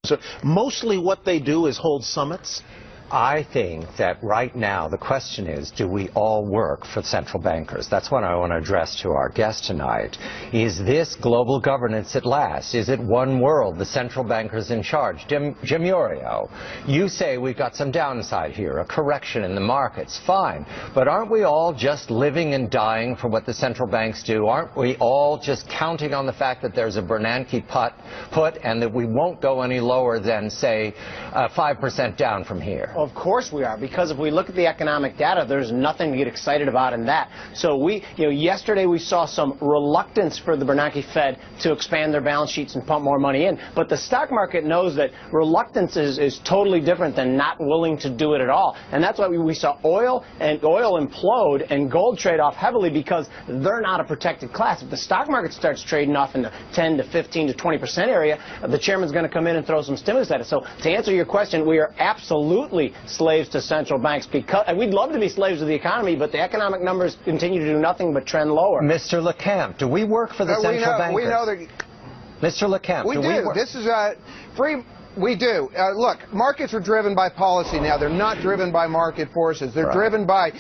So mostly what they do is hold summits? I think that right now the question is, do we all work for central bankers? That's what I want to address to our guest tonight. Is this global governance at last? Is it one world, the central bankers in charge? Jim Iorio, you say we've got some downside here, a correction in the markets. Fine. But aren't we all just living and dying for what the central banks do? Aren't we all just counting on the fact that there's a Bernanke put and that we won't go any lower than, say, 5% down from here? Of course we are, because if we look at the economic data, there's nothing to get excited about in that. So yesterday we saw some reluctance for the Bernanke Fed to expand their balance sheets and pump more money in. But the stock market knows that reluctance is totally different than not willing to do it at all. And that's why we saw oil implode and gold trade off heavily, because they're not a protected class. If the stock market starts trading off in the 10 to 15 to 20% area, the chairman's going to come in and throw some stimulus at it. So to answer your question, we are absolutely slaves to central banks, because we'd love to be slaves of the economy, but the economic numbers continue to do nothing but trend lower. Mr. LeCamp, do we work for the central bankers? We know that. Mr. LeCamp, we do. This is free. We do. Look, markets are driven by policy now. They're not driven by market forces. They're driven by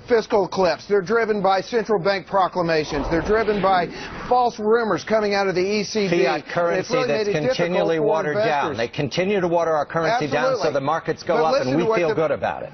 fiscal cliffs. They're driven by central bank proclamations. They're driven by false rumors coming out of the ECB. Fiat currency really that's continually watered down. They continue to water our currency down so the markets go up and we feel good about it.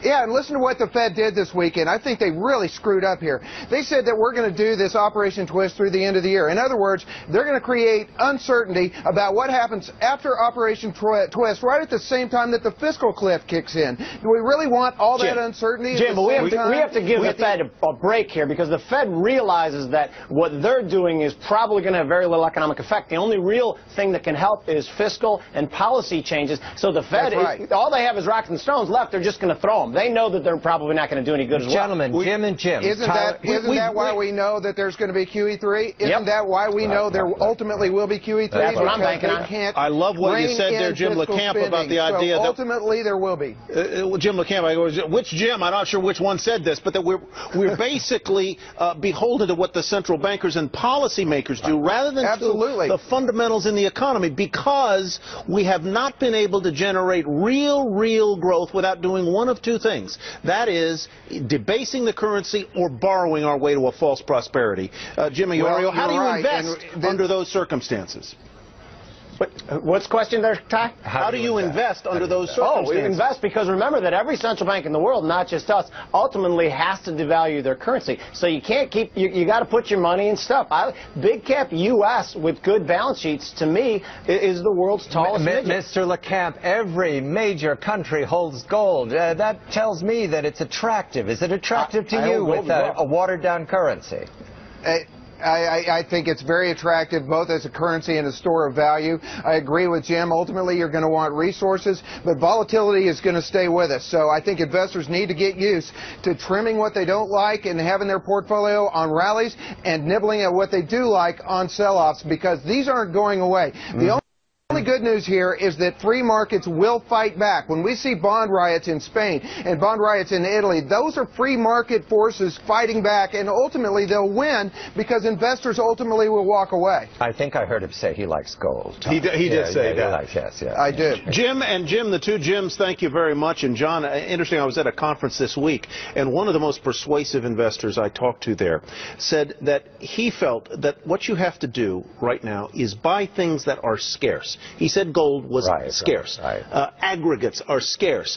Yeah, and listen to what the Fed did this weekend. I think they really screwed up here. They said that we're going to do this Operation Twist through the end of the year. In other words, they're going to create uncertainty about what happens after Operation Twist, right at the same time that the fiscal cliff kicks in. Do we really want all that uncertainty? Jim, but we have to give the Fed a break here, because the Fed realizes that what they're doing is probably going to have very little economic effect. The only real thing that can help is fiscal and policy changes. So the Fed, all they have is rocks and stones left. They're just going to throw them. They know that they're probably not going to do any good as well. Gentlemen, Jim and Jim. Isn't that why we know that there's going to be QE3? Isn't that why we know there ultimately will be QE3? That's what I'm banking on. I love what you said there, Jim LeCamp, about the idea that ultimately there will be. Jim LeCamp, which Jim? I'm not sure which one said this, but that we're basically beholden to what the central bankers and policymakers do, rather than to the fundamentals in the economy, because we have not been able to generate real growth without doing one of two things. That is, debasing the currency or borrowing our way to a false prosperity. Jim Iorio, how do you invest under those circumstances? What's the question there, Ty? How do you invest under those circumstances? We invest because remember that every central bank in the world, not just us, ultimately has to devalue their currency. So you can't keep, you got to put your money in stuff. Big cap U.S. with good balance sheets, to me, is the world's tallest midget. Mr. LeCamp, every major country holds gold. That tells me that it's attractive. Is it attractive to you with a watered-down currency? I think it's very attractive, both as a currency and a store of value. I agree with Jim. Ultimately, you're going to want resources, but volatility is going to stay with us. So I think investors need to get used to trimming what they don't like and having their portfolio on rallies and nibbling at what they do like on sell-offs, because these aren't going away. The only good news here is that free markets will fight back. When we see bond riots in Spain and bond riots in Italy, those are free market forces fighting back, and ultimately they'll win because investors ultimately will walk away. I think I heard him say he likes gold. He did say that. Yes, I do. Jim, the two Jims, thank you very much. And John, interesting, I was at a conference this week, and one of the most persuasive investors I talked to there said that he felt that what you have to do right now is buy things that are scarce. He said gold was scarce. Aggregates are scarce.